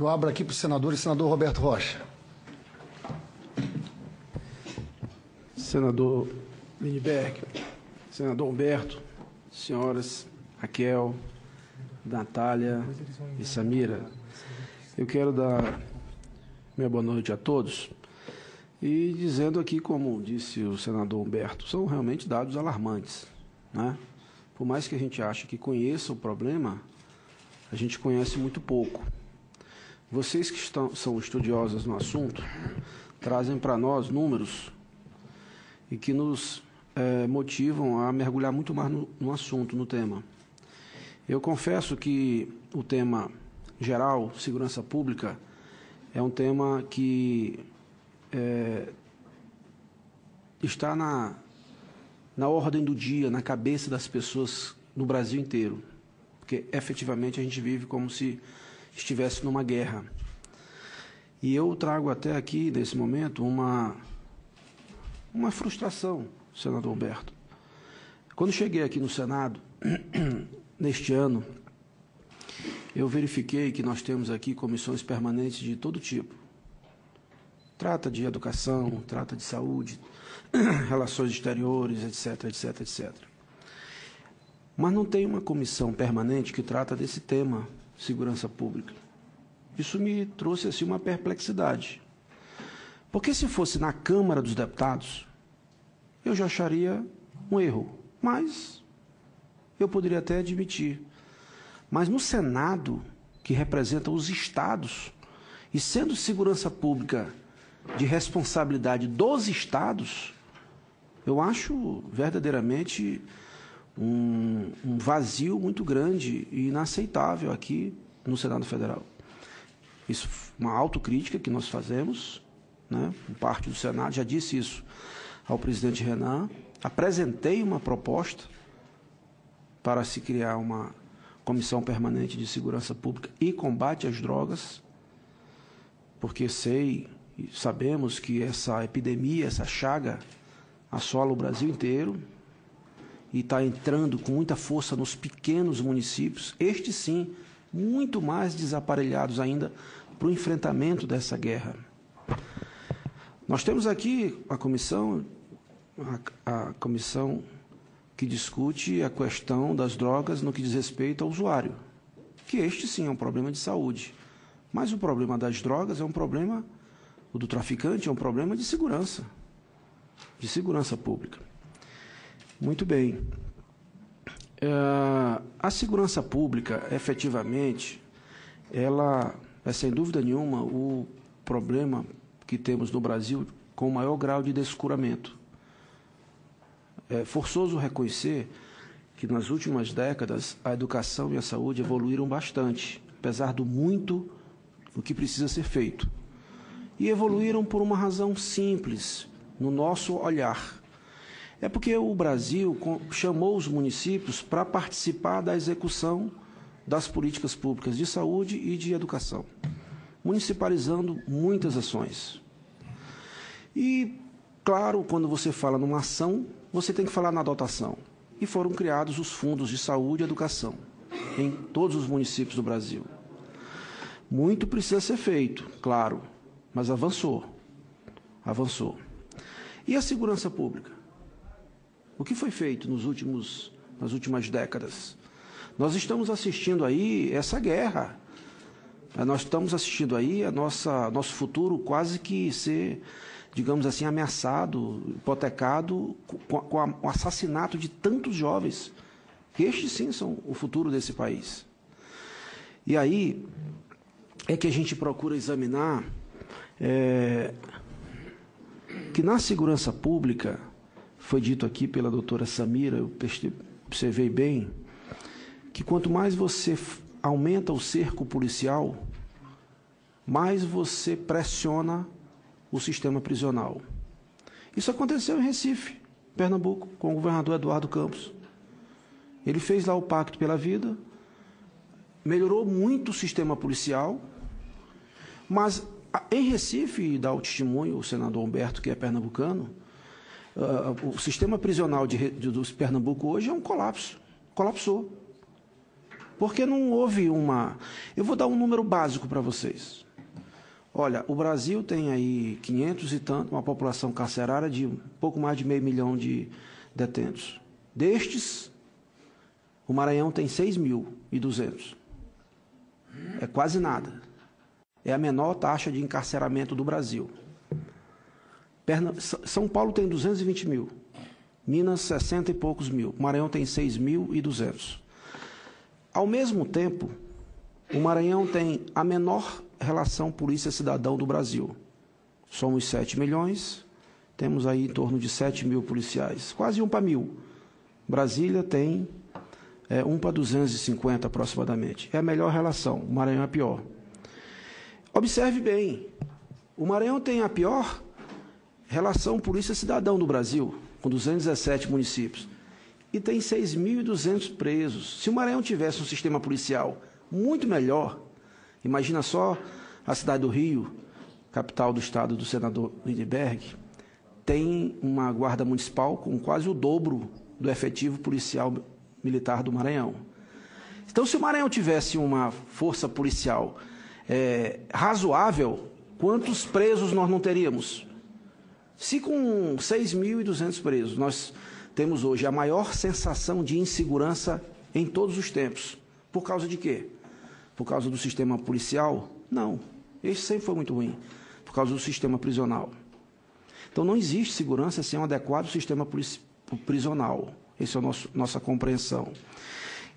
Eu abro aqui para os senadores, senador Roberto Rocha. Senador Lindbergh, senador Humberto, senhoras Raquel, Natália e Samira, eu quero dar minha boa noite a todos e dizendo aqui, como disse o senador Humberto, são realmente dados alarmantes, né? Por mais que a gente ache que conheça o problema, a gente conhece muito pouco. Vocês que são estudiosos no assunto, trazem para nós números e que nos motivam a mergulhar muito mais no assunto, no tema. Eu confesso que o tema geral, segurança pública, é um tema que está na ordem do dia, na cabeça das pessoas no Brasil inteiro, porque efetivamente a gente vive como se estivesse numa guerra. E eu trago até aqui, nesse momento, uma frustração, senador Humberto. Quando cheguei aqui no Senado, neste ano, eu verifiquei que nós temos aqui comissões permanentes de todo tipo. Trata de educação, trata de saúde, relações exteriores, etc, etc, etc. Mas não tem uma comissão permanente que trata desse tema, segurança pública. Isso me trouxe assim uma perplexidade. Porque se fosse na Câmara dos Deputados, eu já acharia um erro, mas eu poderia até admitir. Mas no Senado, que representa os estados, e sendo segurança pública de responsabilidade dos estados, eu acho verdadeiramente um vazio muito grande e inaceitável aqui no Senado Federal. Isso é uma autocrítica que nós fazemos, né? Parte do Senado, já disse isso ao presidente Renan, apresentei uma proposta para se criar uma comissão permanente de segurança pública e combate às drogas, porque sabemos que essa epidemia, essa chaga, assola o Brasil inteiro e está entrando com muita força nos pequenos municípios, estes sim, muito mais desaparelhados ainda para o enfrentamento dessa guerra. Nós temos aqui a comissão que discute a questão das drogas no que diz respeito ao usuário, que este sim é um problema de saúde, mas o problema das drogas é um problema, o do traficante é um problema de segurança pública. Muito bem. A segurança pública, efetivamente, ela é sem dúvida nenhuma o problema que temos no Brasil com o maior grau de descuramento. É forçoso reconhecer que nas últimas décadas a educação e a saúde evoluíram bastante, apesar do muito o que precisa ser feito. E evoluíram por uma razão simples, no nosso olhar. É porque o Brasil chamou os municípios para participar da execução das políticas públicas de saúde e de educação, municipalizando muitas ações. E, claro, quando você fala numa ação, você tem que falar na dotação. E foram criados os fundos de saúde e educação em todos os municípios do Brasil. Muito precisa ser feito, claro, mas avançou. E a segurança pública? O que foi feito nas últimas décadas? Nós estamos assistindo aí essa guerra. Nós estamos assistindo aí nosso futuro quase que ser, digamos assim, ameaçado, hipotecado com o assassinato de tantos jovens, que estes sim são o futuro desse país. E aí é que a gente procura examinar que na segurança pública, foi dito aqui pela doutora Samira, eu observei bem, que quanto mais você aumenta o cerco policial, mais você pressiona o sistema prisional. Isso aconteceu em Recife, Pernambuco, com o governador Eduardo Campos. Ele fez lá o Pacto pela Vida, melhorou muito o sistema policial, mas em Recife, dá o testemunho o senador Humberto, que é pernambucano, o sistema prisional do Pernambuco hoje é um colapso. Colapsou. Porque não houve uma... Eu vou dar um número básico para vocês. Olha, o Brasil tem aí 500 e tanto, uma população carcerária de um pouco mais de 500 mil de detentos. Destes, o Maranhão tem 6.200. É quase nada. É a menor taxa de encarceramento do Brasil. São Paulo tem 220 mil. Minas, 60 e poucos mil. O Maranhão tem 6.200. Ao mesmo tempo, o Maranhão tem a menor relação polícia-cidadão do Brasil. Somos 7 milhões, temos aí em torno de 7 mil policiais, quase 1 para 1.000. Brasília tem 1 para 250 aproximadamente. É a melhor relação, o Maranhão é a pior. Observe bem, o Maranhão tem a pior relação polícia-cidadão do Brasil, com 217 municípios, e tem 6.200 presos. Se o Maranhão tivesse um sistema policial muito melhor, imagina só a cidade do Rio, capital do estado do senador Lindbergh, tem uma guarda municipal com quase o dobro do efetivo policial militar do Maranhão. Então, se o Maranhão tivesse uma força policial razoável, quantos presos nós não teríamos? Se com 6.200 presos, nós temos hoje a maior sensação de insegurança em todos os tempos. Por causa de quê? Por causa do sistema policial? Não. Esse sempre foi muito ruim. Por causa do sistema prisional. Então, não existe segurança sem um adequado sistema prisional. Essa é a nossa compreensão.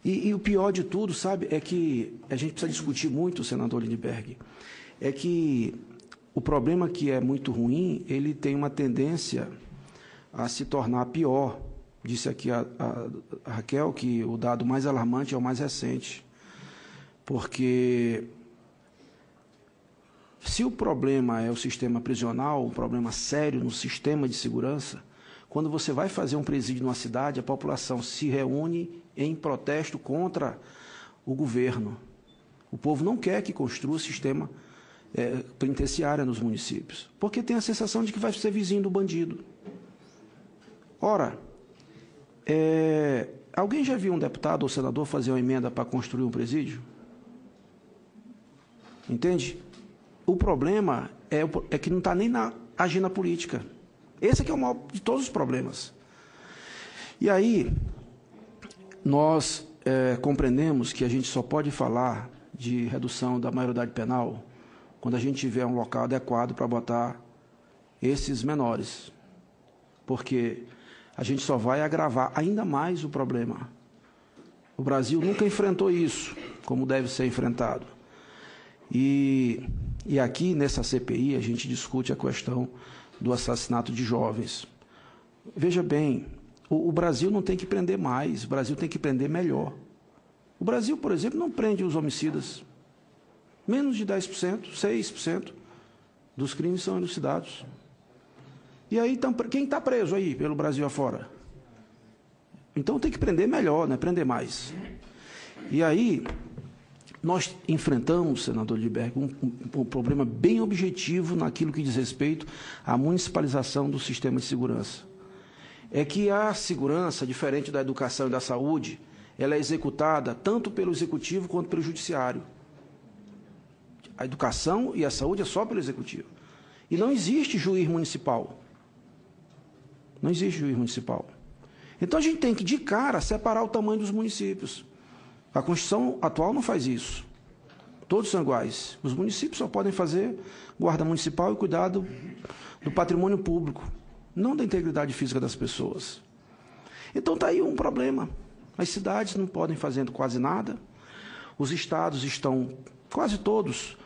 E o pior de tudo, sabe, é que a gente precisa discutir muito, senador Lindbergh, é que o problema que é muito ruim, ele tem uma tendência a se tornar pior. Disse aqui a Raquel que o dado mais alarmante é o mais recente. Porque se o problema é o sistema prisional, um problema sério no sistema de segurança, quando você vai fazer um presídio numa cidade, a população se reúne em protesto contra o governo. O povo não quer que construa o sistema penitenciário nos municípios, porque tem a sensação de que vai ser vizinho do bandido. Ora, alguém já viu um deputado ou senador fazer uma emenda para construir um presídio? Entende? O problema é que não está nem na agenda política. Esse aqui é o maior de todos os problemas. E aí, nós compreendemos que a gente só pode falar de redução da maioridade penal quando a gente tiver um local adequado para botar esses menores. Porque a gente só vai agravar ainda mais o problema. O Brasil nunca enfrentou isso, como deve ser enfrentado. E aqui, nessa CPI, a gente discute a questão do assassinato de jovens. Veja bem, o Brasil não tem que prender mais, o Brasil tem que prender melhor. O Brasil, por exemplo, não prende os homicidas. Menos de 10%, 6% dos crimes são elucidados. E aí, quem está preso aí pelo Brasil afora? Então tem que prender melhor, né? Prender mais. E aí, nós enfrentamos, senador Lindbergh, um problema bem objetivo naquilo que diz respeito à municipalização do sistema de segurança. É que a segurança, diferente da educação e da saúde, ela é executada tanto pelo executivo quanto pelo judiciário. A educação e a saúde é só pelo executivo. E não existe juiz municipal. Não existe juiz municipal. Então a gente tem que, de cara, separar o tamanho dos municípios. A Constituição atual não faz isso. Todos são iguais. Os municípios só podem fazer guarda municipal e cuidado do patrimônio público, não da integridade física das pessoas. Então está aí um problema. As cidades não podem fazer quase nada. Os estados estão, quase todos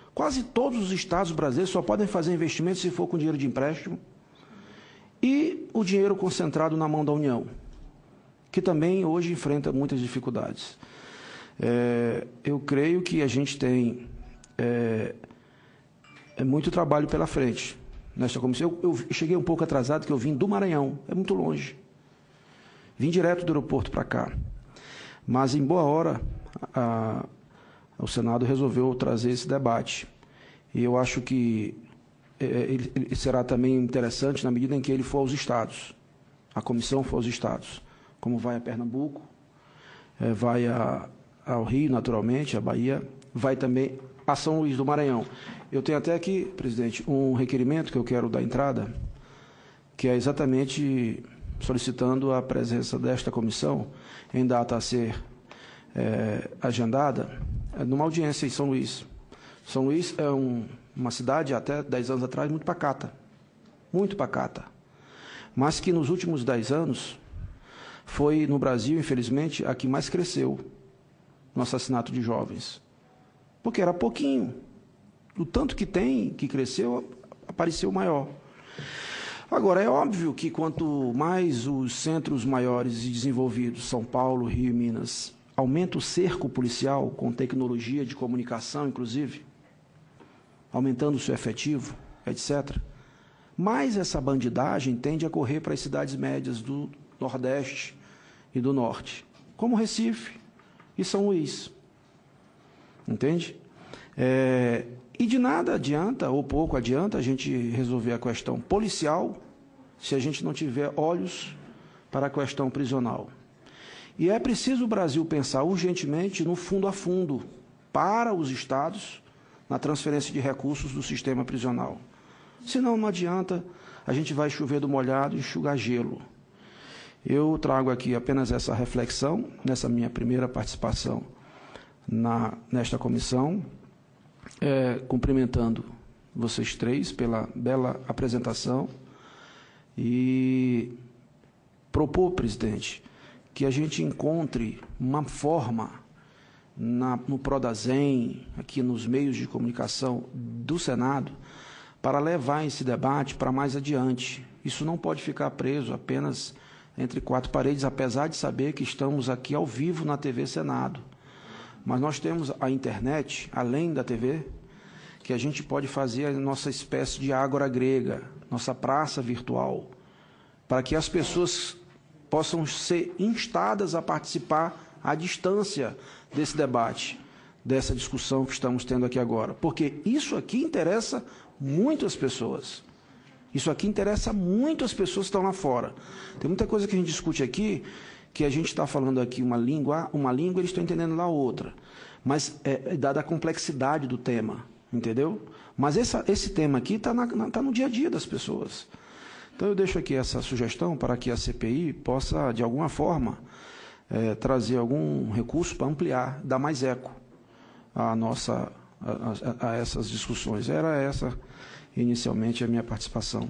os estados brasileiros só podem fazer investimentos se for com dinheiro de empréstimo. E o dinheiro concentrado na mão da União, que também hoje enfrenta muitas dificuldades. Eu creio que a gente tem muito trabalho pela frente nesta comissão. Eu cheguei um pouco atrasado, porque eu vim do Maranhão, é muito longe. Vim direto do aeroporto para cá. Mas, em boa hora, o Senado resolveu trazer esse debate. E eu acho que ele será também interessante na medida em que ele for aos estados. A comissão for aos estados. Como vai a Pernambuco, vai a ao Rio, naturalmente, a Bahia, vai também a São Luís do Maranhão. Eu tenho até aqui, presidente, um requerimento que eu quero dar entrada, que é exatamente solicitando a presença desta comissão, em data a ser agendada, numa audiência em São Luís. São Luís é uma cidade, até 10 anos atrás, muito pacata, mas que nos últimos 10 anos foi, no Brasil, infelizmente, a que mais cresceu no assassinato de jovens. Porque era pouquinho. O tanto que tem, que cresceu, apareceu maior. Agora, é óbvio que quanto mais os centros maiores e desenvolvidos, São Paulo, Rio e Minas, aumenta o cerco policial, com tecnologia de comunicação, inclusive, aumentando o seu efetivo, etc., mais essa bandidagem tende a correr para as cidades médias do Nordeste e do Norte, como Recife e São Luís. Entende? E de nada adianta, ou pouco adianta, a gente resolver a questão policial se a gente não tiver olhos para a questão prisional. E é preciso o Brasil pensar urgentemente no fundo a fundo para os estados na transferência de recursos do sistema prisional. Senão, não adianta, a gente vai chover do molhado e enxugar gelo. Eu trago aqui apenas essa reflexão, nessa minha primeira participação nesta comissão, cumprimentando vocês três pela bela apresentação e propor, presidente, que a gente encontre uma forma no Prodazem, aqui nos meios de comunicação do Senado, para levar esse debate para mais adiante. Isso não pode ficar preso apenas entre quatro paredes, apesar de saber que estamos aqui ao vivo na TV Senado. Mas nós temos a internet, além da TV, que a gente pode fazer a nossa espécie de ágora grega, nossa praça virtual, para que as pessoas possam ser instadas a participar à distância desse debate, dessa discussão que estamos tendo aqui agora. Porque isso aqui interessa muito as pessoas. Isso aqui interessa muito as pessoas que estão lá fora. Tem muita coisa que a gente discute aqui, que a gente está falando aqui uma língua, eles estão entendendo lá outra. Mas dada a complexidade do tema, entendeu? Mas esse tema aqui está no dia a dia das pessoas. Então, eu deixo aqui essa sugestão para que a CPI possa, de alguma forma, trazer algum recurso para ampliar, dar mais eco a essas discussões. Era essa, inicialmente, a minha participação.